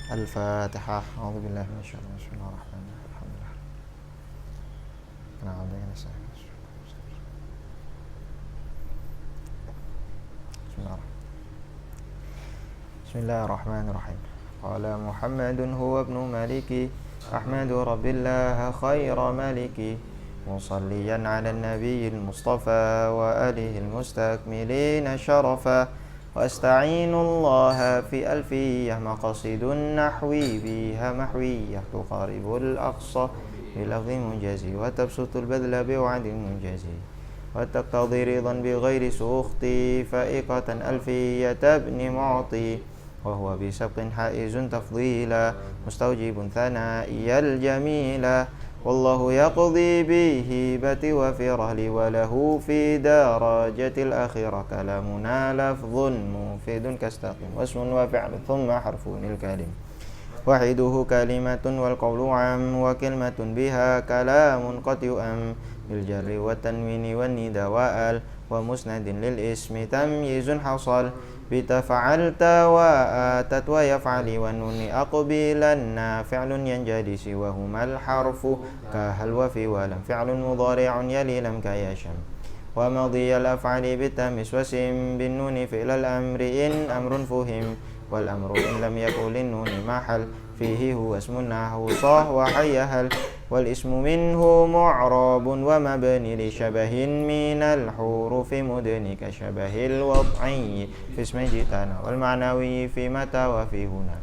الفاتحة. أعوذ بالله من الشيطان الرجيم. بسم الله الرحمن الرحيم. الحمد لله. نعم نستعين. بسم الله الرحمن الرحيم. قال محمد هو ابن مالكي أحمد رب الله خير مالكي مصليا على النبي المصطفى وآله المستكملين شرفا وأستعين الله في ألفية مقاصد النحو بها محوية تقارب الأقصى بلفظ منجزي وتبسط البذل بوعد منجزي وتقتضي رضا بغير سخط فائقة ألفية ابن معطي وهو بسبق حائز تفضيلا مستوجب ثنائي الجميلا والله يقضي بهبة وفره وله في درجة الآخرة كلامنا لفظ مفيد كاستقم واسم وفعل ثم حرف الكلم وحيده كلمة والقول عام وكلمة بها كلام قد يؤم بالجر والتنوين والندى وآل ومسند للاسم تمييز حصل بتفعلت وآتت ويفعل والنون أقبلن فعل ينجلي سواهما الحرف كهل وفي ولم فعل مضارع يلي لم كيشم ومضي الأفعال بالتمس وسم بالنون فعل الأمر إن أمر فهم والأمر إن لم يكن للنون محل فيه هو اسم النحو صح وحي هل والاسم منه معرب ومبني لشبه من الحروف مدن كشبه الوضعي في اسم جئتنا والمعنوي في متى وفي هنا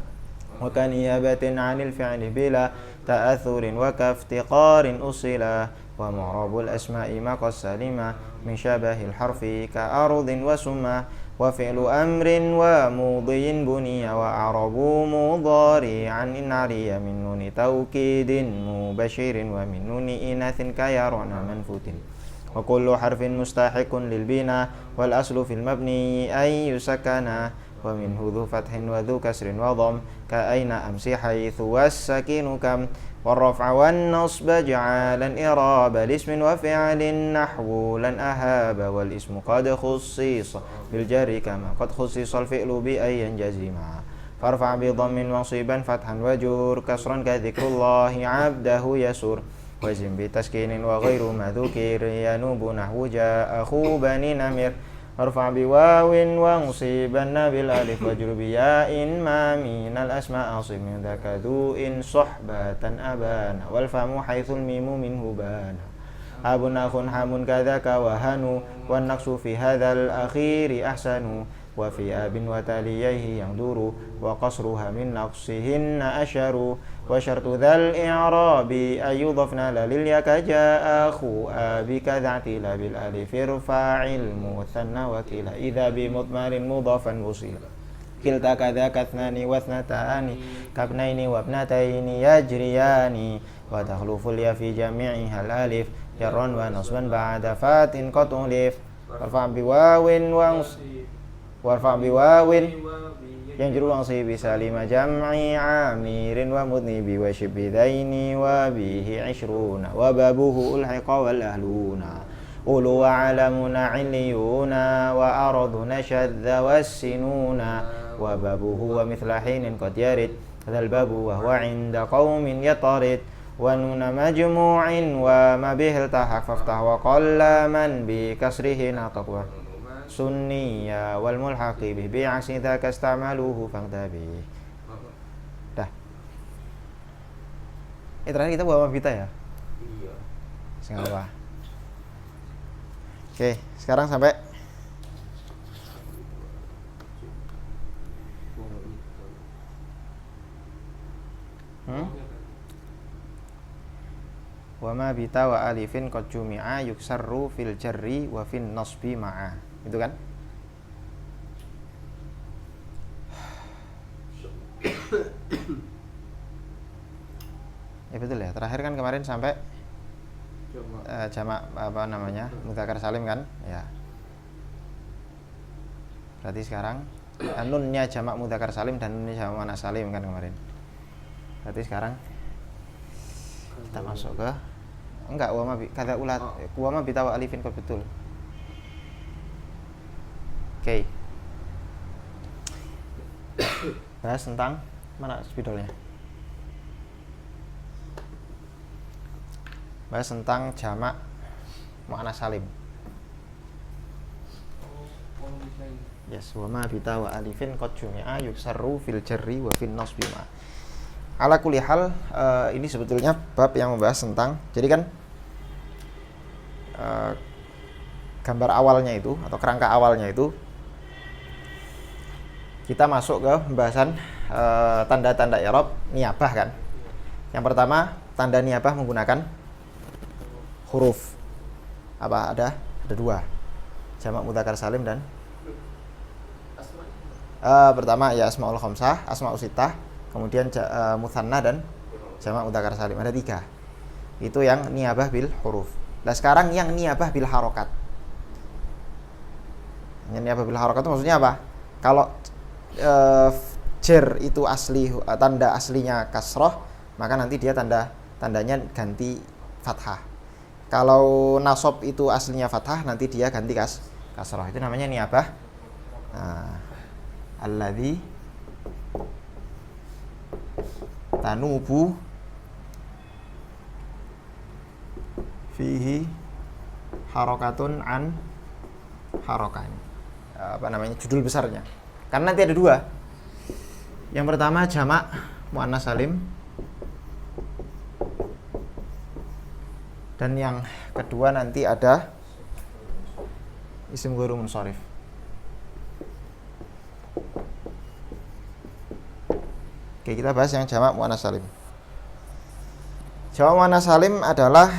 وكنيابة عن الفعل بلا تأثر وكافتقار أصلا ومعرب الأسماء ما قد سلم من شبه الحرف كأرض وسمى وفعل أمر وموضي بني وأعرب مضارعا إن علي من نون توكيد مبشر ومن نون إناث كيرون منفوت وكل حرف مستحق للبناء والأصل في المبني أن يسكن ومنه ذو فتح وذو كسر وضم كأين أمس حيث والسكين كم والرفع والنصب جعالا إراب الاسم وفعل نحو لن أهاب والاسم قد خصيص بالجر كما قد خصيص الفعل بأن ينجزما فارفع بضم منصبا فتحا وجور كسرا كذكر الله عبده يسر وزن بتسكين وغير ما ذكر ينوب نحو جاء أخو بني نمر ارفع بواو وانصبن بالالف واجر بياء ما من الاسماء اصب من ذاك ذو ان صحبة ابان والفم حيث الميم منه بان اب اخ حام كذاك وهنو والنقص في هذا الاخير احسن وفي اب وتاليه يندر وقصرها من نقصهن اشر وشرط ذا الإعراب أن يضفن للياء كجاء أخو أبي كذا اعتلا بالألف ارفع المثنى وكلا إذا بمضمر مضافا وصل كلتا كذاك اثنان واثنتان كابنين وابنتين يجريان وتخلف الياء في جميعها الألف جرا ونصبا بعد فات قد ألف وارفع بواو ينجر وانصب سالم جمع عامر ومذنب وشب ذين وبه 20 وبابه ألحق والأهلون أولو وعلمون عليون وأرضنا شذ والسنون وبابه ومثل حين قد يرد ذا الباب وهو عند قوم يطرد ونون مجموع وما به التحق فافتح وقل من بكسره نطق sunniya wal mulhaqi bih bi'aksi dzaka istamaluhu fangtabi. Dah. Terakhir kita buat mabita ya? Iya. Enggak apa. Oke, sekarang sampai wa ma bita wa alifin qad jumi'a yuksarru fil jarri wa fin nasbi ma'a. Itu kan? Ya betul ya. Terakhir kan kemarin sampai jamak apa namanya? Mudzakkar salim kan? Ya. Berarti sekarang nunnya jamak mudzakkar salim dan nunnya jamak muannas salim kan kemarin. Berarti sekarang kita masuk ke enggak kata ulat wa bita wa alifin kok betul. Oke. Bahas tentang Mana spidolnya? Bahas tentang jamak muannats salim. Yes, wa ma bita wa alifin qad jumi'a yusarru fil jarri wa fin nasbi ma. Ala kulli hal, ini sebetulnya bab yang membahas tentang, jadi kan gambar awalnya itu atau kerangka awalnya itu kita masuk ke pembahasan tanda-tanda i'rab niyabah kan. Yang pertama, tanda niyabah menggunakan huruf. Apa ada? Ada dua. Jamak mudzakkar salim dan pertama ya asmaul khamsah, asmaul sittah, kemudian mutsanna dan jamak mudzakkar salim. Ada tiga. Itu yang niyabah bil huruf. Nah, sekarang yang niyabah bil harokat. Yang niyabah bil harokat itu maksudnya apa? Kalau jer itu asli, tanda aslinya kasroh, maka nanti dia tandanya ganti fathah. Kalau nasab itu aslinya fathah, nanti dia ganti kasroh. Itu namanya niyabah. Alladzi tanubu fihi harokatun an harokan. Apa namanya, judul besarnya. Karena nanti ada dua. Yang pertama jamak muannats salim, dan yang kedua nanti ada isim ghairu munsharif. Oke, kita bahas yang jamak muannats salim. Jamak muannats salim adalah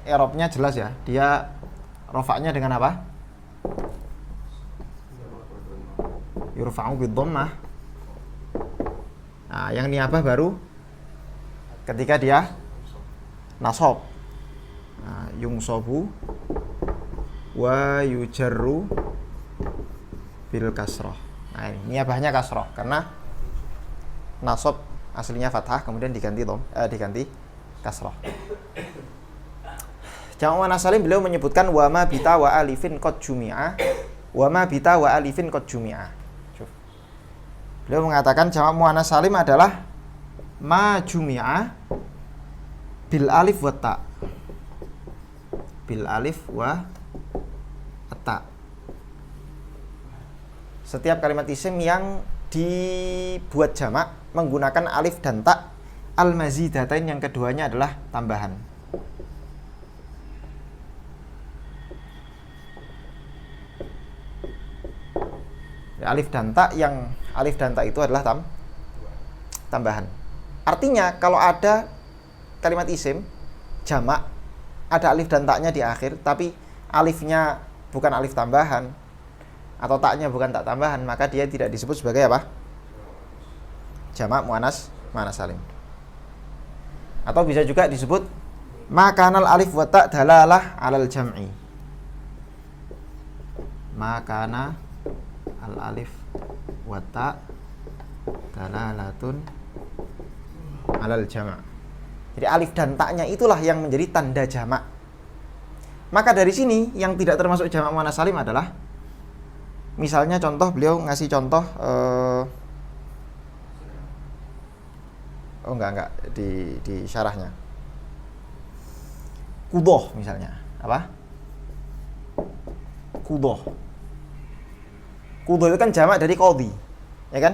i'rabnya jelas ya. Dia rafa'nya dengan apa? Yurfa'u bidhammah. Nah, yang niyabah baru ketika dia nasab. Nah, yungsabu wa yujarru bil kasrah. Nah, ini niyabahnya kasrah karena nasab aslinya fathah kemudian diganti kasrah. Jamak muannats salim beliau menyebutkan wa ma bita wa alifin qad jumi'a. Wa ma bita wa alifin qad jumi'a. Beliau mengatakan jamak muannats salim adalah ma jumi'a bil alif wa ta. Bil alif wa ta. Setiap kalimat isim yang dibuat jamak menggunakan alif dan ta al-mazidatain, yang keduanya adalah tambahan. Alif dan ta, yang alif dan ta itu adalah tambahan. Artinya kalau ada kalimat isim jamak ada alif dan ta-nya di akhir, tapi alifnya bukan alif tambahan atau ta-nya bukan tak tambahan, maka dia tidak disebut sebagai apa? Jamak muannats salim. Atau bisa juga disebut makanal alif wa ta dalalah alal jam'i. Makana al alif wa ta dalalatun alal jama'. Jadi alif dan ta-nya itulah yang menjadi tanda jamak. Maka dari sini yang tidak termasuk jamak muannats salim adalah, misalnya contoh, beliau ngasih contoh enggak di syarahnya. Qudhoh misalnya. Apa? Qudhoh. Qudhoh itu kan jamak dari qadhi, ya kan?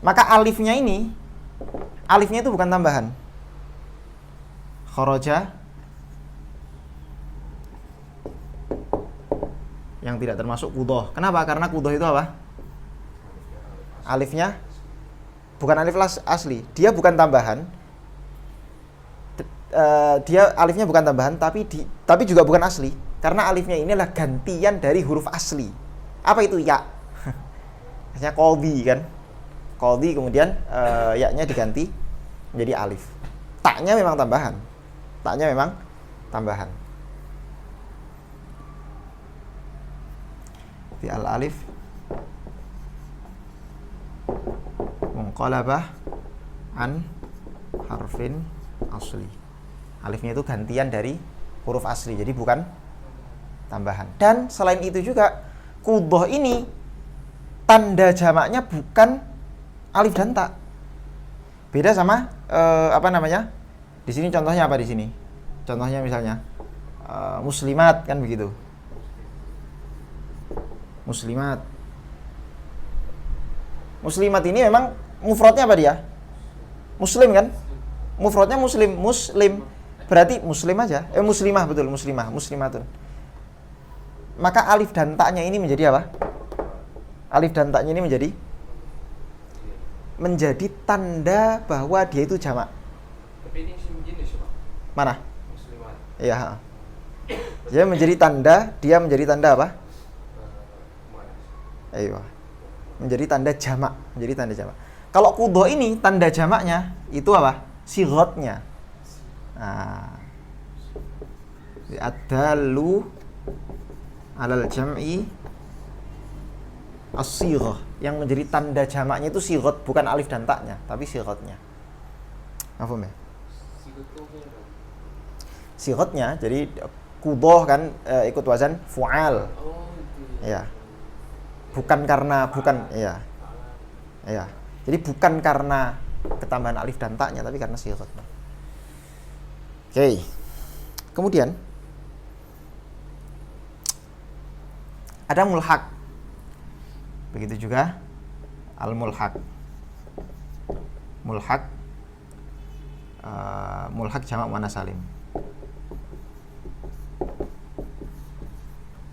Maka alifnya itu bukan tambahan. Kharaja yang tidak termasuk qudhoh. Kenapa? Karena qudhoh itu apa? Alifnya bukan alif asli. Dia bukan tambahan. Dia alifnya bukan tambahan, tapi juga bukan asli. Karena alifnya ini adalah gantian dari huruf asli. Apa itu ya? Maksudnya qadhi kan? Qadhi kemudian ya-nya diganti menjadi alif. Ta-nya memang tambahan. Fi al-alif munqalabah an harfin asli. Alifnya itu gantian dari huruf asli, jadi bukan tambahan. Dan selain itu juga qudhoh ini tanda jamaknya bukan alif dan ta. Beda sama Di sini contohnya apa di sini? Contohnya misalnya muslimat kan begitu. Muslimat. Muslimat ini memang mufradnya apa dia? Muslim kan? Mufradnya muslim. Berarti muslim aja. Muslimah betul, muslimatun. Maka alif dan ta-nya ini menjadi apa? Alif dan ta-nya ini menjadi tanda bahwa dia itu jamak. Tapi ini jenis Pak. Mana? Muslimat. Iya. Dia menjadi tanda apa? Ayo. Menjadi tanda jamak. Kalau qudha ini tanda jamaknya itu apa? Sighatnya. Nah. Ad-dallu 'alal jam'i as-sighah. Yang menjadi tanda jamaknya itu sighat, bukan alif dan ta-nya, tapi sighatnya. Paham ya? Sighatnya jadi qudha kan ikut wazan fu'al. Ya. Jadi bukan karena ketambahan alif dan ta-nya, tapi karena sighatnya. Oke. Kemudian ada mulhaq. Begitu juga al-mulhaq. Mulhaq jamak muannats salim.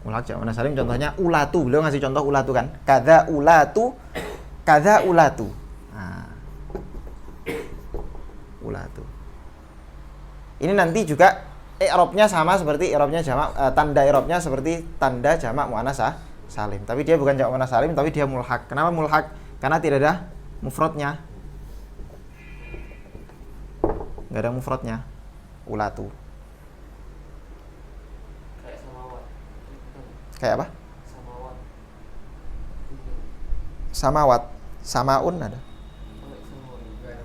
Mulhaq jamak muannats salim contohnya ulatu. Beliau ngasih contoh ulatu kan? Kadza ulatu. Nah. Ulatu. Ini nanti juga i'rabnya sama seperti i'rabnya jamak, tanda i'rabnya seperti tanda jamak muannats salim. Tapi dia bukan jamak muannats salim, tapi dia mulhaq. Kenapa mulhaq? Karena tidak ada mufradnya. Enggak ada mufradnya. Ulatu. Kayak samawat. Kayak apa? Samawat. Samawat. Samaun ada.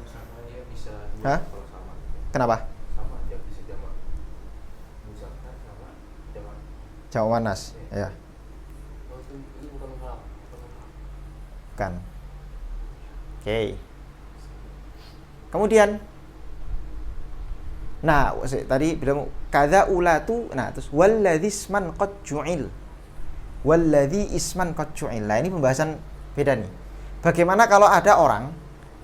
Samanya bisa Hah? kalau sama. Kenapa? Sama dia bisa jamak. Muzakkar sama jamak. Jamak muannats. Ya. Ini bukan hal. Kan. Oke. Kemudian tadi bilang kadza ulatu. Nah, terus walladzi isman qad ju'il. Walladzi isman qad ju'il. Nah, ini pembahasan beda nih. Bagaimana kalau ada orang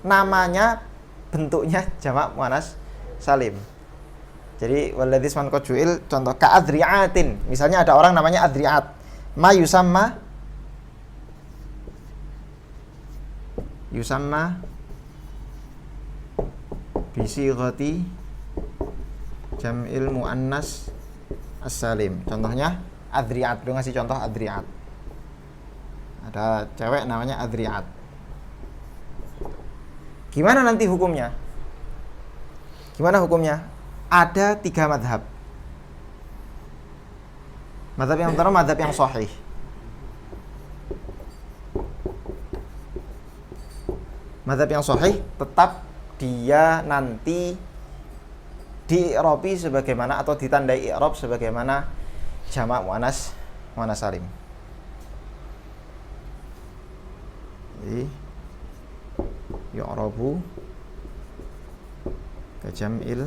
namanya bentuknya jamak muannats salim. Jadi walladzi isman qad ju'il contoh ka adri'atin. Misalnya ada orang namanya adri'at. Ma yusamma bisighati jam'il muannas as-salim. Contohnya adri'at. Dia ngasih contoh adri'at. Ada cewek namanya adri'at. Gimana nanti hukumnya? Ada 3 madhab. Madhab yang pertama madhab yang sahih. Madhab yang sahih tetap dia nanti di-i'rabi sebagaimana atau ditandai i'rab sebagaimana jamak muannats salim. Jadi yu'rabu ka jam'il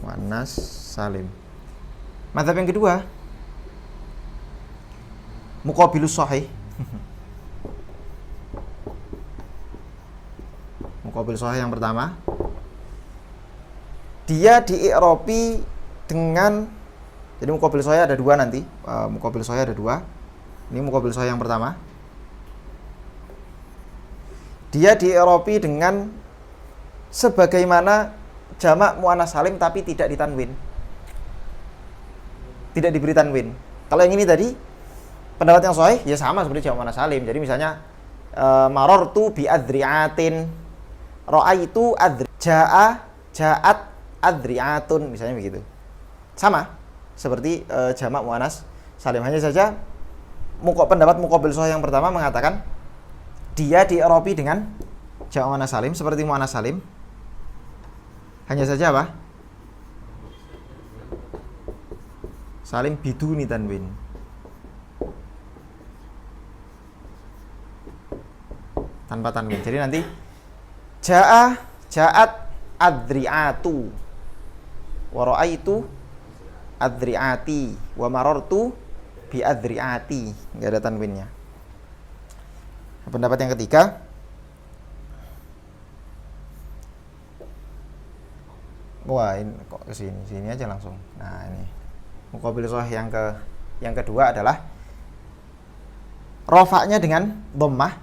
muannats salim. Mazhab yang kedua muqabilus sahih. Muqabil sahih yang pertama dia di-i'rabi dengan, jadi muqabil sahih ada 2 nanti. Muqabil sahih ada 2. Ini muqabil sahih yang pertama. Dia di-i'rabi dengan sebagaimana jamak muannats salim tapi tidak ditanwin. Tidak diberi tanwin. Kalau yang ini tadi pendapat yang sahih ya sama seperti jamak muannats salim. Jadi misalnya marartu bi adri'atin, ra'aitu ja'at adri'atun, misalnya begitu. Sama seperti jamak muannats salim. Hanya saja pendapat muqabil sahih yang pertama mengatakan dia di-i'rabi dengan jamak muannats salim seperti muannats salim. Hanya saja apa? Salim biduni tanwin. tanpa tanwin. Jadi nanti ja'at adri'atu wa ra'aitu adri'ati wa marartu bi adri'ati. Enggak ada tanwinnya. Pendapat yang ketiga, wah ini kok sini aja langsung. Nah ini muqabil shahih yang kedua adalah rofaknya dengan dhammah,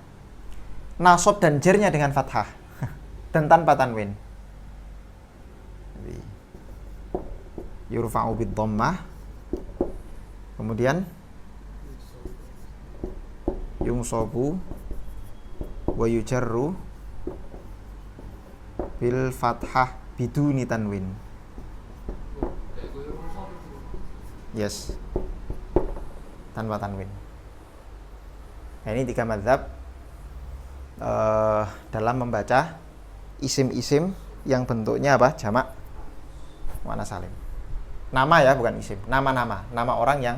nasab dan jernya dengan fathah dan tanpa tanwin. Jadi yurfa'u bid dhammah, kemudian yunsabu wa yujarru bil fathah biduni tanwin. Yes, tanpa tanwin. Nah, ini 3 mazhab dalam membaca isim-isim yang bentuknya apa? Jamak muannats salim. Nama ya, bukan isim. Nama orang yang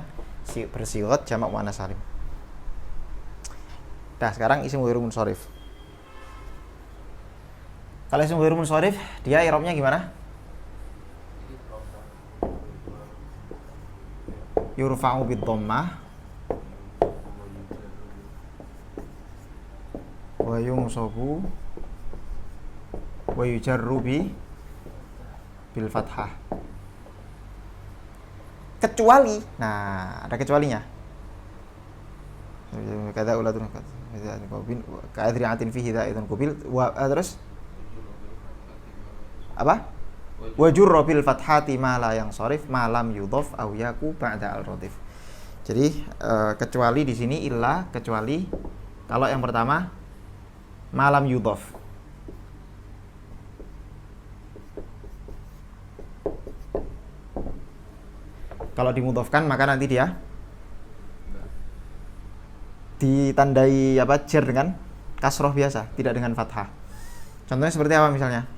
bersighah jamak muannats salim. Nah, sekarang isim ghairu munsharif. Kalau isim ghairu munsharif, dia i'rabnya gimana? Yurfa'u bid dhammah wa yunsabu wa yujarru bil fathah. Kecuali, nah ada kecualinya. Kada ulatun ka'adri'atin fihi da'idun kubil wa terus apa? Wa jurra bil fathati ma la yansharif ma lam yudhaf aw yaku ba'da al-radif. Jadi kecuali di sini illa, kecuali kalau yang pertama ma lam yudhaf. Kalau dimudhafkan maka nanti dia ditandai apa? Jar dengan kasroh biasa, tidak dengan fathah. Contohnya seperti apa misalnya?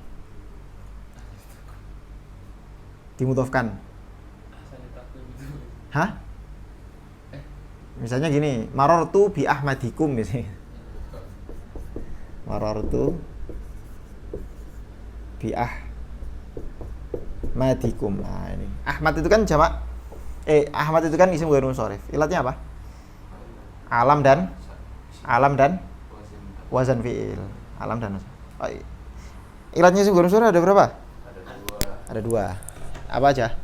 Dimudhafkan. Hah? Misalnya gini, marartu bi ahmadikum misalnya. Marartu bi ahmadikum. Nah, ini. Ahmad itu kan jamak Ahmad itu kan isim ghairu munsharif. Ilatnya apa? Alam dan wazan fi'il. Alam dan ilatnya isim ghairu munsharif ada berapa? Ada dua. Apa aja?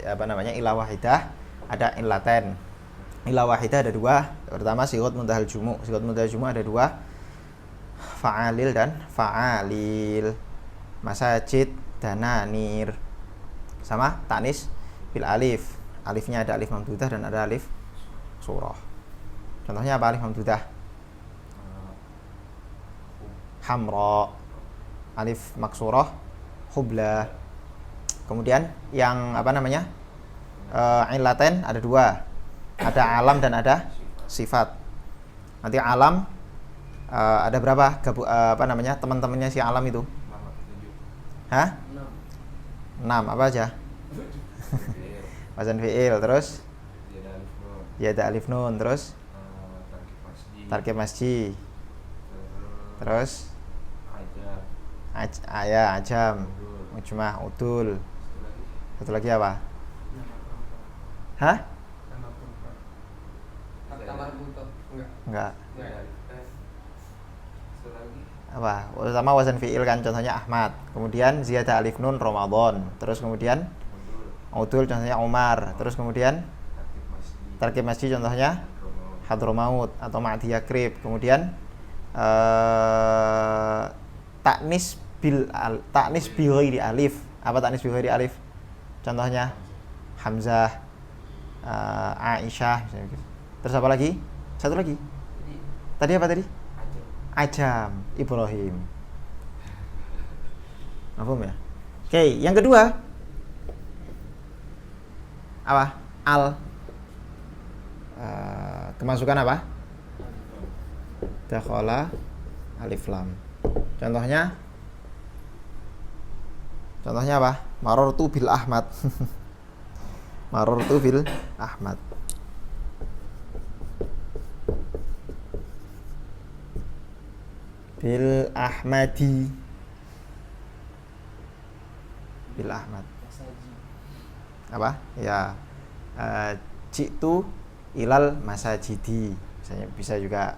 Apa namanya? Ilah wahidah ada illaten. Ilah wahidah ada dua. Pertama sighat muntahal jumu'. Sighat muntahal jumu' ada dua. Fa'alil dan fa'alil. Masajid dananir. Sama tanis bil alif. Alifnya ada alif mamdudah dan ada alif surah. Contohnya apa alif mamdudah? Hamra. Alif maksurah hubla. Kemudian yang apa namanya? Illaten ada dua. Ada alam dan ada sifat. Nanti alam ada berapa? Apa namanya? Teman-temannya si alam itu? Hah? 6. Apa aja? Wazan fi'il, terus ya ada alif nun, terus tarkib masji, terus ajam, mujmah, udul. Satu lagi apa? Hah? Enggak. Apa? Sama wazan fi'il kan, contohnya Ahmad. Kemudian ziyadah alif nun Ramadan. Terus kemudian udul contohnya Umar. Terus kemudian tarkib masjid contohnya Hadramaut atau Ma'di Yakrib. Kemudian taknis bi ghairi alif. Apa taknis bi ghairi alif? Contohnya Hamzah, Aisyah misalnya gitu. Terus apa lagi? Satu lagi. Tadi apa tadi? Ajam, Ibrahim. Paham ya? Oke, yang kedua apa? Kemasukan apa? Dakhala alif lam. Contohnya apa? Marartu bil Ahmad. Marartu bil Ahmad. Bil Ahmadi. Bil Ahmad. Masaji. Apa? Ya. Jitu ilal masajidi. Misalnya bisa juga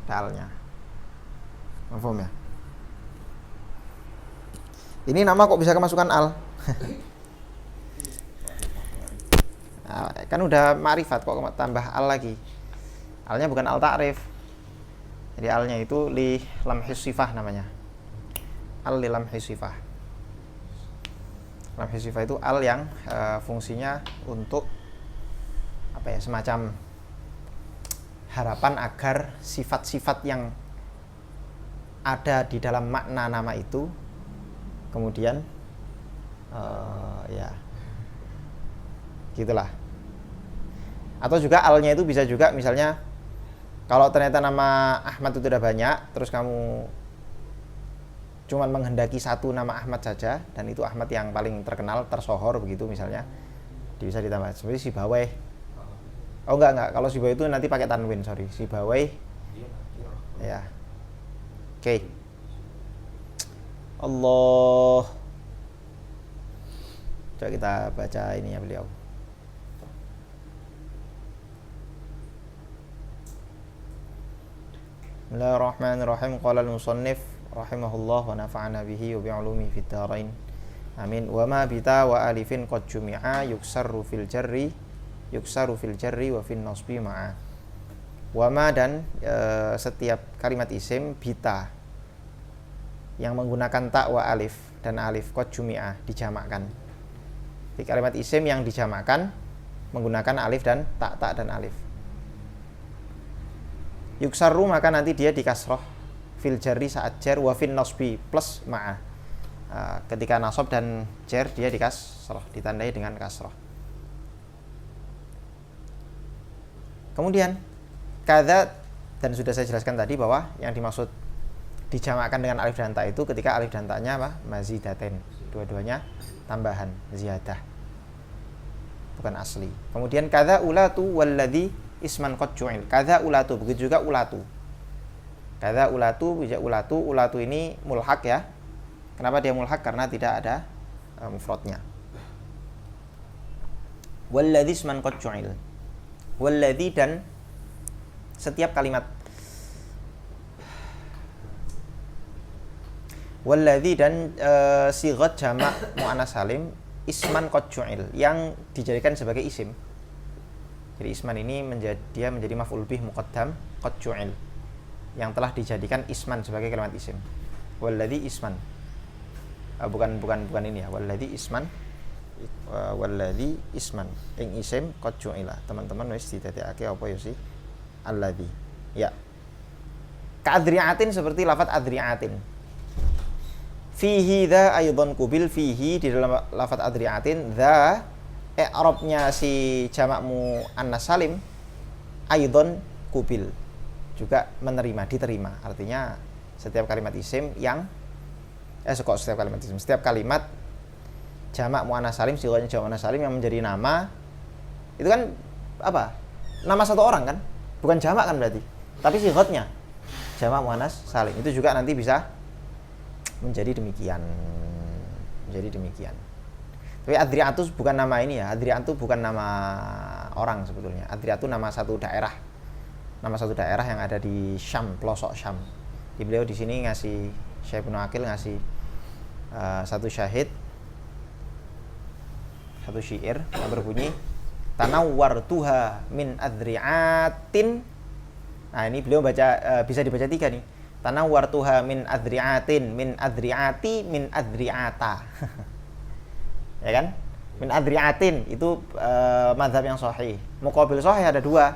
dalnya. Mafhum ya? Ini nama kok bisa kemasukan al? Nah, kan udah ma'rifat kok tambah al lagi. Alnya bukan al ta'rif. Jadi alnya itu li lamhis sifah namanya. Al li lamhis sifah. Lamhis sifah itu al yang fungsinya untuk apa ya, semacam harapan agar sifat-sifat yang ada di dalam makna nama itu kemudian ya gitulah. Atau juga alnya itu bisa juga misalnya kalau ternyata nama Ahmad itu udah banyak, terus kamu cuman menghendaki satu nama Ahmad saja, dan itu Ahmad yang paling terkenal, tersohor begitu misalnya, bisa ditambah seperti Sibawayh. Oh enggak, kalau Sibawayh itu nanti pakai tanwin, sorry. Sibawayh. Ya. Oke. Allah. Coba kita baca ini ya beliau. Bismillahirrahmanirrahim. Qala al-musannif rahimahullah wa nafa'ana bihi wa bi'ulumi fid dharain. Amin. Wa ma bita wa alifin qad jumi'a yuksaru fil jarri wa fil nasbi ma'a. Wa ma dan setiap kalimat isim bita yang menggunakan ta wa alif dan alif qad jumi'a dijamakkan. Di kalimat isim yang dijamakkan menggunakan alif dan ta dan alif. Yuksaru maka nanti dia dikasroh fil jarri saat jar wa fin nasbi plus ma'a. Ketika nasab dan jar dia dikasroh, ditandai dengan kasroh. Kemudian kadza, dan sudah saya jelaskan tadi bahwa yang dimaksud dijamakkan dengan alif dan ta itu ketika alif dan ta-nya apa? Mazidaten. Dua-duanya tambahan, ziyadah. Bukan asli. Kemudian kadza ulatu walladzi isman qad ju'il. Kadza ulatu, begitu juga ulatu. Kadza ulatu, bisa ulatu ini mulhaq ya. Kenapa dia mulhaq? Karena tidak ada mufradnya. Walladzi isman qad ju'il. Walladzi, dan setiap kalimat walladzi dan sighat jamak muannas salim isman qad ju'il yang dijadikan sebagai isim. Jadi isman ini dia menjadi maf'ul bih muqaddam qad ju'il yang telah dijadikan isman sebagai kalimat isim. Walladzi isman. Bukan ini ya. Walladzi isman. Walladzi isman. Ing isim qad ju'ila. Teman-teman wis didadekake apa ya sih? Alladzi. Ya. Ka'adri'atin, seperti lafaz adri'atin. Fihi dha aidan kubil. Fihi, di dalam lafaz adri'atin, dha i'rabnya si jamak muannas salim aidan kubil, juga menerima, diterima. Artinya setiap kalimat isim yang setiap kalimat jamak muannas salim, sighahnya jamak muannas salim yang menjadi nama, itu kan apa? Nama satu orang kan? Bukan jamak kan berarti. Tapi sighahnya jamak muannas salim. Itu juga nanti bisa menjadi demikian. Tapi Adriatus bukan nama ini ya. Adriatu bukan nama orang sebetulnya. Adriatu nama satu daerah. Nama satu daerah yang ada di Syam, pelosok Syam. Di beliau di sini ngasih, Syekh Ibnu Aqil ngasih satu syair yang berbunyi tanawwartuha min adriatin. Nah, ini beliau baca bisa dibaca tiga nih. Tanawwartuha min adriatin, min adriati, min adriata. Ya kan? Min adriatin itu mazhab yang sahih. Muqabil sahih ada dua,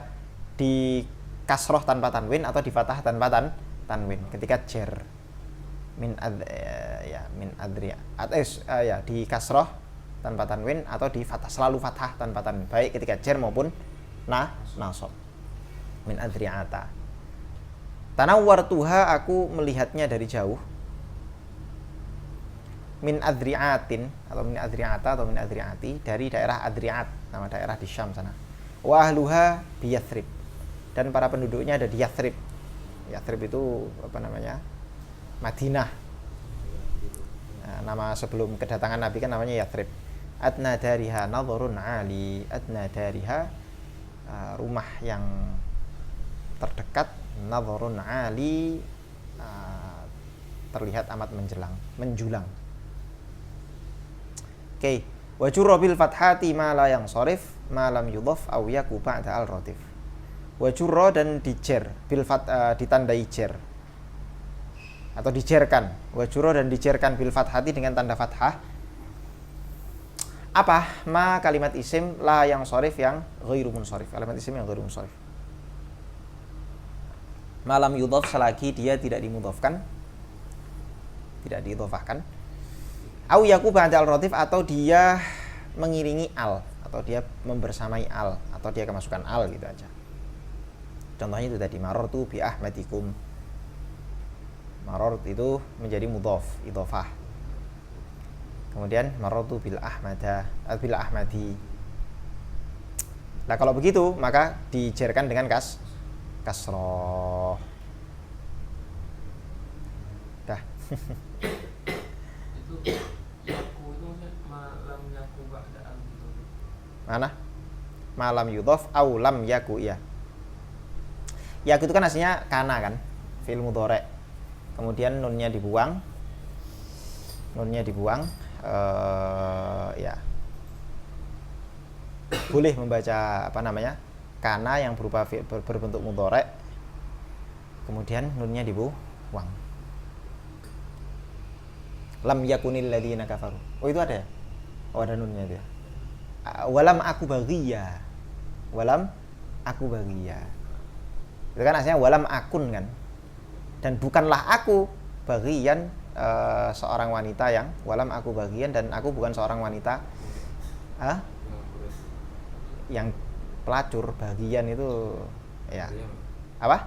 di kasroh tanpa tanwin atau di fathah tanpa tanwin ketika jar. Min adriat di kasroh tanpa tanwin atau di fathah, selalu fathah tanpa tanwin, baik ketika jar maupun nasab. Min adriata. Tanawwartuha, aku melihatnya dari jauh. min adri'atin atau min adri'ata atau min adri'ati, dari daerah Adri'at, nama daerah di Syam sana. Wa ahluha bi Yathrib, dan para penduduknya ada di Yathrib. Yathrib itu apa namanya? Madinah. Nah, nama sebelum kedatangan Nabi kan namanya Yathrib. Adna dariha nadharun ali, adna dariha rumah yang terdekat, nadharun ali terlihat amat menjulang. Oke, wa jurra bil fathati ma la yansharif ma lam yudhaf aw yaku ba'da al ratif. Wa jurra, dan dijer bil ditandai jer atau dijerkan. Wa jurra, dan dijerkan bil fathati dengan tanda fathah. Apa? Ma kalimat isim la yansharif yang ghairu munsharif. Kalimat isim yang ghairu munsharif. Ma lam yudhaf, selagi dia tidak dimudhafkan, tidak diidhofahkan. Au yaku ba'da al-ratif, atau dia mengiringi al, atau dia membersamai al, atau dia kemasukan al gitu aja. Contohnya itu tadi, marartu bi ahmadikum. Marart itu menjadi mudhaf, idhofah. Kemudian marartu bil ahmadi. Nah, kalau begitu maka dijerkan dengan kasroh. Dah. Itu yaku itu malam yaku ba'da al gitu. Mana? Malam yudhaf au lam yaku, iya. Yaku itu kan aslinya kana kan, fi'il mudhari'. Kemudian nunnya dibuang. Ya. Boleh membaca apa namanya? Kana yang berupa berbentuk mudhari'. Kemudian nunnya dibuang. Lam yakunil ladzina kafaru. Oh, itu ada ya? Oh, ada nunnya itu ya. Walam aku baghiya. Itu kan aslinya walam akun kan. Dan bukanlah aku baghiyan, seorang wanita yang walam aku baghiyan, dan aku bukan seorang wanita yang pelacur. Bagian itu ya. Apa?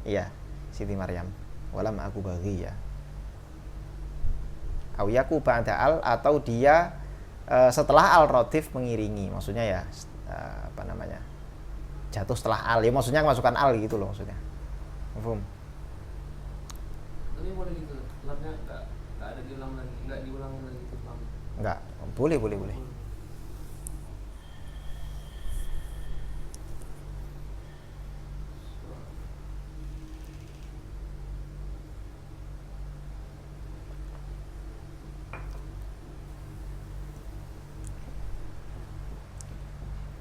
Iya, Siti Maryam. Walam aku baghiya. Au yaku ba'da al, atau dia setelah al ratif mengiringi, maksudnya ya apa namanya, jatuh setelah al, ya maksudnya kemasukan al gitu loh maksudnya. Paham? Tapi boleh gitu, lamnya nggak ada diulang lagi, nggak diulangi lagi itu lam. Enggak, boleh.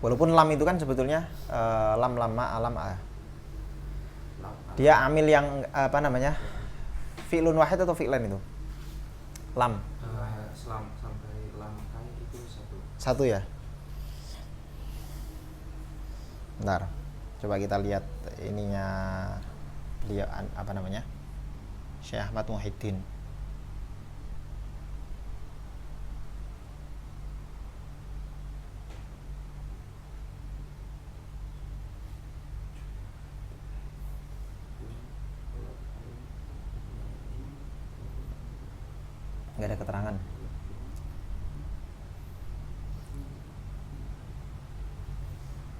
Walaupun lam itu kan sebetulnya lam lama alam dia amil yang apa namanya, fi'lun wahid atau fi'lan itu lam Sampai lam kai itu satu ya. Bentar, coba kita lihat ininya beliau apa namanya, Syekh Ahmad Muhyiddin. Nggak ada keterangan.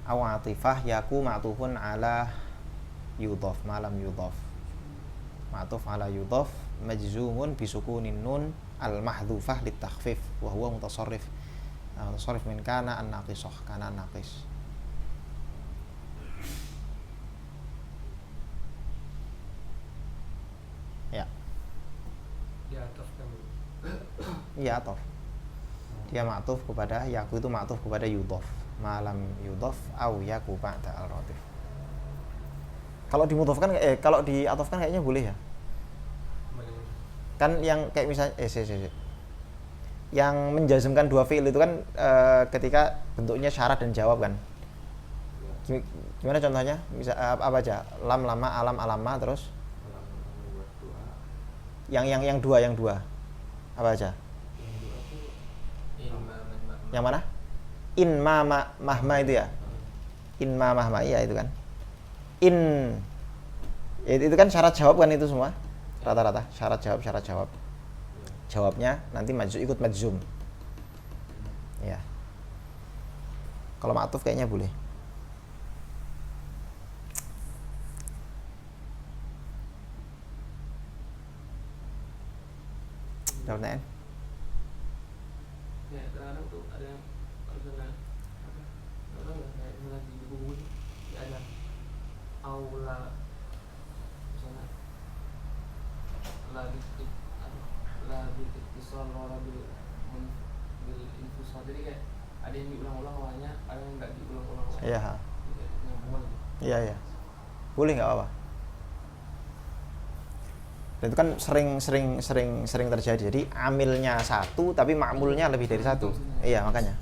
Awatifah yaku ma'tufun ala yudhaf, malam yudhaf. Ma'tuf ala yudhaf majzumun bisukunin nun al mahdhufah litakhfif wa huwa mutasarrif. Mutasarrif min kana an-naqisah, kana naqis. Ya. di atas kan. Iya, atof. Dia ma'tuf kepada yaku, itu ma'tuf kepada yudhaf. Malam yudhaf au yaku ba'da al-ratif. Kalau dimudhafkan kalau diatofkan kayaknya boleh ya. Kan yang kayak misalnya yang menjazmkan dua fi'il itu kan ketika bentuknya syarat dan jawab kan. Gimana contohnya? Bisa apa aja? Lam lama, alam alama, terus yang dua apa aja? Yang mana? In ma mahma itu ya. In ma mahma, iya itu kan. In itu kan syarat jawab kan, itu semua rata-rata syarat jawab. jawabnya nanti ikut majzum. Ya. Kalau ma'tuf kayaknya boleh. Ada pertanyaan? Ya, kadang-kadang tuh ada yang misalnya apa? Nggak tahu ya, kayak misalnya di buku ya ada aula misalnya lagi lagi isol bil infusat, jadi kayak ada yang diulang-ulang awalnya, ada yang nggak diulang-ulang awalnya. Iya. Nyambung lagi. Iya. Boleh nggak apa-apa. Dan itu kan sering terjadi. Jadi amilnya satu tapi ma'mulnya lebih dari satu. Iya, makanya.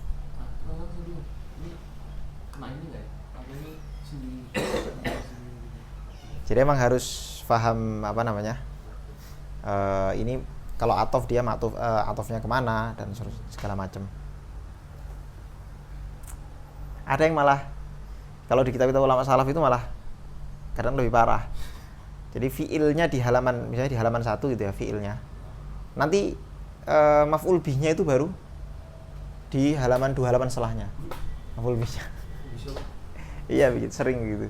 Jadi emang harus paham apa namanya. Ini kalau atof dia atofnya kemana dan segala macam. Ada yang malah kalau di kitab-kitab ulama salaf itu malah kadang lebih parah. Jadi fiilnya di halaman, misalnya di halaman 1 gitu ya, fiilnya. Nanti maf'ul bihnya itu baru di halaman 2 halaman setelahnya. Maf'ul bihnya. Iya, sering gitu.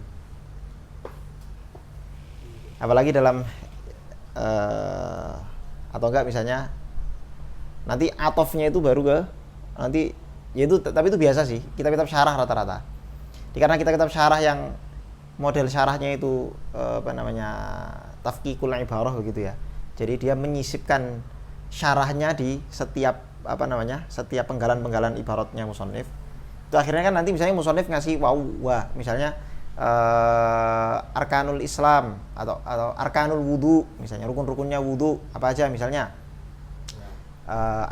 Apalagi dalam atau enggak misalnya nanti atofnya itu baru ke nanti ya itu, tapi itu biasa sih. Kitab-kitab syarah rata-rata. Karena kitab-kitab syarah yang model syarahnya itu apa namanya tafkikul ibarah begitu ya. Jadi dia menyisipkan syarahnya di setiap apa namanya setiap penggalan-penggalan ibaratnya musannif. Itu akhirnya kan nanti misalnya musannif ngasih wah misalnya arkanul Islam atau arkanul wudu misalnya rukun-rukunnya wudu apa aja misalnya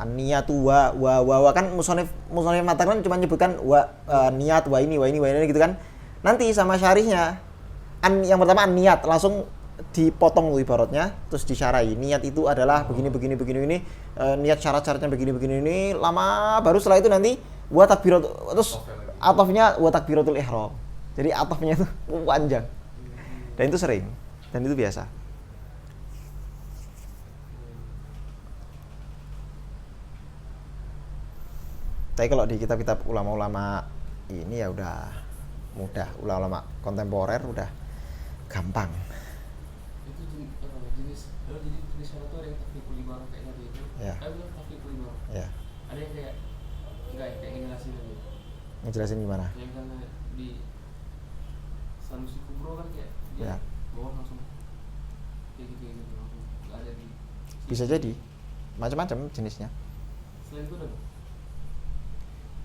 an-niyatu wa kan musannif matakan cuma nyebutkan niat wa ini gitu kan. Nanti sama syarihnya yang pertama niat langsung dipotong tuh ibaratnya, terus disyarahi niat itu adalah begini ini niat syarat-syaratnya begini ini lama, baru setelah itu nanti wa takbirat, terus atofnya wa takbiratul ihram. Jadi atofnya itu panjang dan itu sering dan itu biasa. Tapi kalau di kitab-kitab ulama-ulama ini ya udah mudah, ulama kontemporer udah gampang. Itu jenis syarat itu ada yang tafkikul ibarah kayak tadi itu. Ya. Ada tafkikul ibarah. Ya. Ada yang kayak enggak kayak ngejelasin aja. Ngejelasin gimana? Yang misalnya di Sanusi Kubro kan kayak dia bawah langsung kayak gitu langsung enggak ada di. Bisa jadi macam-macam jenisnya. Selain itu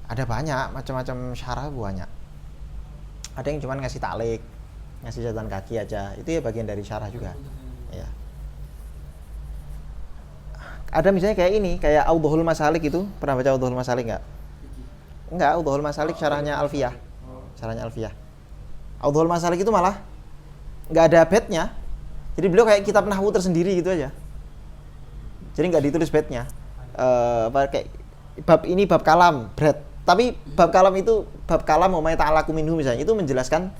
ada banyak macam-macam syarah banyak. Ada yang cuma ngasih taklik, ngasih catatan kaki aja, itu ya bagian dari syarah juga. Ya. Ada misalnya kayak ini, kayak Audhul Masalik itu, pernah baca Audhul Masalik nggak? Enggak, Audhul Masalik syarahnya Alfiyah. Syarahnya Alfiyah. Audhul Masalik itu malah nggak ada bednya. Jadi beliau kayak kitab nahwu tersendiri gitu aja. Jadi nggak ditulis bednya. Kayak bab kalam, berat. Tapi bab kalam itu bab kalam umay ta'alaku minhu misalnya itu menjelaskan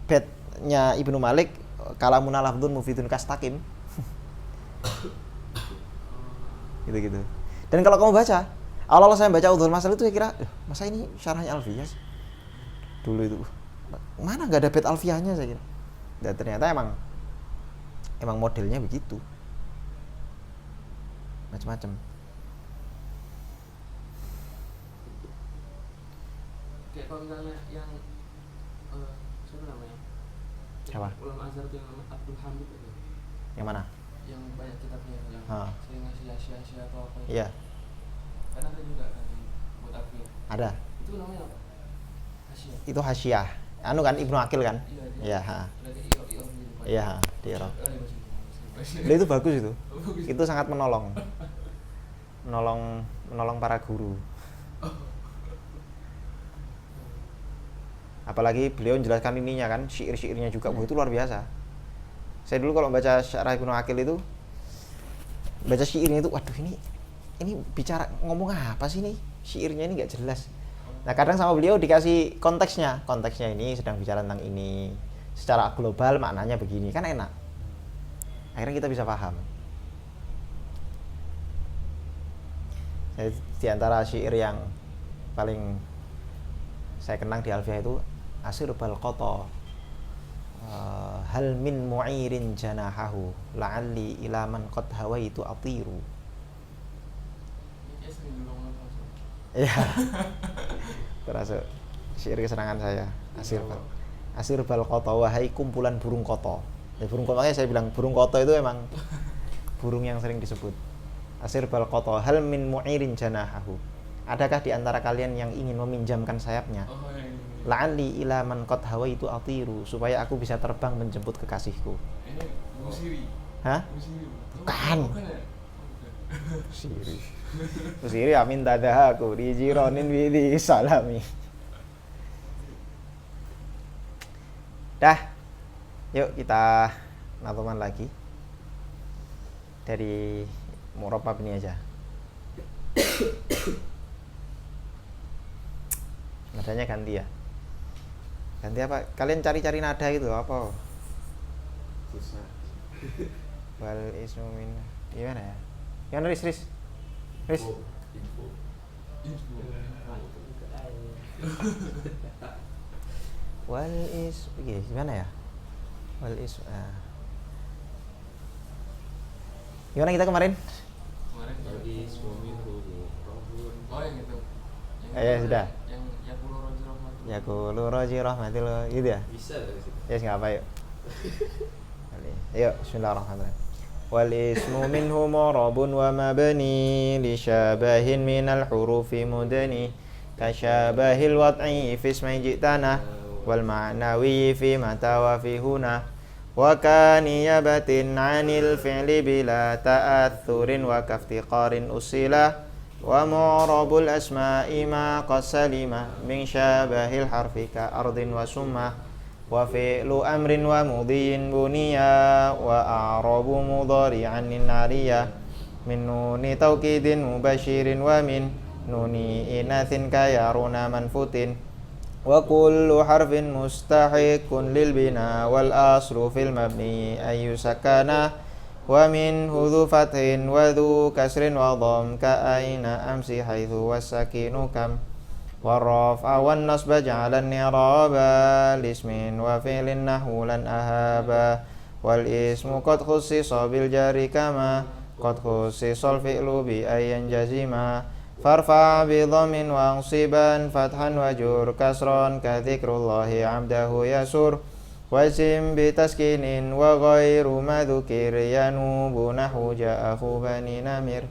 bednya Ibnu Malik kalamuna lafdzun mufidun kastaqim. gitu. Dan kalau kamu baca, awal-awal saya baca Udhul Masal itu saya kira, masa ini syarahnya Alfiyah dulu itu. Mana enggak ada bed Alfiyahnya saya kira. Dan ternyata emang modelnya begitu. Macam-macam. kayak kalau misalnya yang siapa namanya? Siapa? Ulama Azhar itu yang namanya Abdul Hamid itu. Yang mana? Yang banyak kitabnya yang sering ngasih Asia atau apa. Iya. Karena ada juga kan buat Alfiyah. Ada. Itu namanya apa? Asia. Itu Hasyiah. Anu kan Ibnu Aqil kan? Iya, Iya, di Irak. Itu bagus itu. Itu sangat menolong para guru. Apalagi beliau menjelaskan ininya kan, syair-syairnya juga, itu luar biasa. Saya dulu kalau baca Syarah Ibnu Aqil itu, baca syairnya itu, waduh ini bicara ngomong apa sih nih? Syairnya ini nggak jelas. Nah kadang sama beliau dikasih konteksnya ini sedang bicara tentang ini, secara global maknanya begini, kan enak. Akhirnya kita bisa paham. Di antara syair yang paling saya kenang di Alfiah itu Asir bal qata hal min mu'irin janahahu la'alli ila man qad hawaitu atiru. Ini sering diulang langsung. Iya. Termasuk syair kesenangan saya. Asir bal qata, wahai kumpulan burung koto. Ya, burung koto, makanya saya bilang burung koto itu emang burung yang sering disebut. Asir bal qata hal min mu'irin janahahu. Adakah di antara kalian yang ingin meminjamkan sayapnya? Oh, yang ini. La'alli ila man qad hawaitu atiru, supaya aku bisa terbang menjemput kekasihku. Ini Musiri. Hah? Musiri. Bukan. Bukan ya? Siri. Siri amin tadahaku di jironin widi salami. Dah. Yuk kita natuman lagi. Dari Murabab ini aja. Nadanya ganti ya. Ganti apa? Kalian cari-cari nada gitu apa? Susah. Wal ismu min. Gimana ya? Gimana Riz? Riz? Info. Wal is gimana ya? Wal is gimana kita kemarin? Kemarin Lagi suamiku Robun. Oh, yang itu. Ya sudah. Yang Yaqulu Roji Rahmat. Yaqulu Roji rahmatillah gitu ya? Bisa dari situ. Yes, nggak apa yuk. Yuk, bismillahirrahmanirrahim. Wal ismu minhu marabun wa mabni li syabahin minal hurufi mudani kasyabahil wad'i fi ismi jitana wal ma'nawi fi mata wa fi huna wa kaniyabatin 'anil fi'li bila ta'athurin wa kaftiqarin usila wa mu'rabul asma'i ma qasalima min syabahil harfi ka ardin wa summa wa fi'lu amrin wa mudhiyin buniya wa a'rabu mudhari'an nariya min nuni taukidin mubashirin wa min nuni inathin kayaruna manfutin wa kullu harfin mustahiqun lil bina wal aslu fil mabni ayu sakana wa min hudhu fathin wa dhu kasrin wa dham ka aina amsi haithu wasakinu kam warraf'a wan nasba ja'alan niraba lismin wa fi'lin nahulan ahaba wal ismu qad khussisa bil jari kama qad khussisal fi'lu bi ayyan jazima farfa bi dhammin wa ansiban fathan wa jur kasran ka dzikrullahi 'abdahu yasur wasim bi taskinin wa ghairu madhukir yanubu nahu ja'ahu bani namir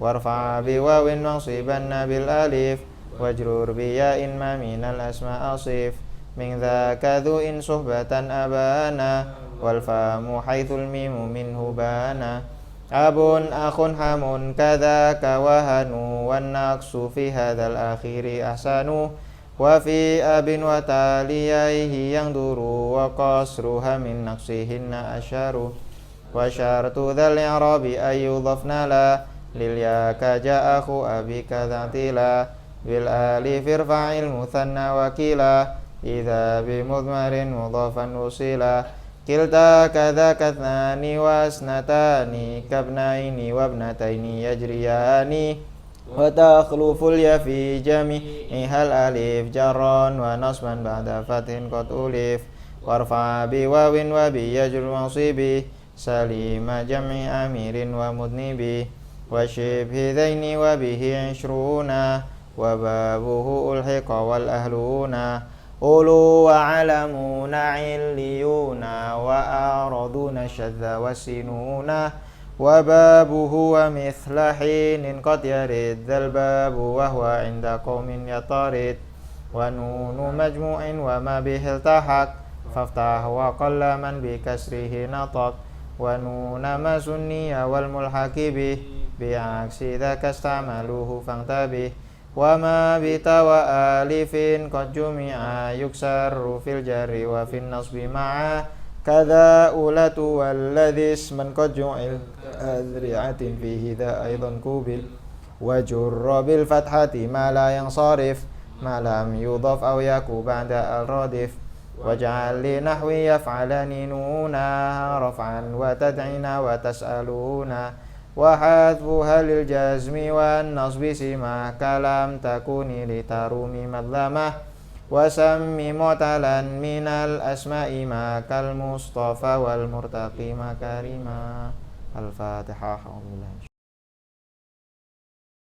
warfa bi wawin mansiban bil alif wajrur biya'in ma minal asma asif min dhaka dhu'in suhbatan abana wal famu haithul mimu minhu bana abun akhun hamun kadhaka wahanu wan naqsu fi hadzal akhiri ahsanu wa fi abin wa taliyaihi yang duru wa qasruha min naqsihinna asyaru wa syartu dhal i'rabi ayyudhafna la lil ya ka ja'ahu abika dha'tila bil alif irfa'il muthanna wakila idza bi mudmarin mudhafan usila kilta kadza kathnani wasnatani kabnaini wabnataini yajriyani wa takhluful ya fi jami'ihal alif jarran wa nasban ba'da fathin qad ulif warfa bi wawin wa bi yajrul mansibi salima jam'i amirin wa mudnibi wa shibhi dhaini wa bihi 'ishruna wa babuhu ulhiqa wal ahluna ulu wa alamuna illiyuna wa araduna syadza wasinuna wa babuhu wa mithla hinin qad yarid dzal babu wa huwa inda qaumin yatarid wa nunu majmu'in wa ma bihil tahaq faftah wa qalla man bi kasrihi nataq wa nuna ma sunniya wal mulhaqi bih bi'aksi dzaka istamaluhu fangtabih wa ma bita wa alifin qad jumi'a yuksaru fil jari wa fin nasbi ma'a kadza ulatu walladhis man qad ju'il adri'atin fihi dha aidan kubil wa jurra bil fathati ma la yansarif ma lam yudhaf aw yaku ba'da al-radif waj'al li nahwi yaf'alani nuna raf'an wa tad'ina wa tas'aluna وحذفها للجزم والنصب سما كلام تكوني لترومي مظلمة وسم معتلا من الأسماء ما كالمصطفى والمرتقي مكارما. الفاتحة.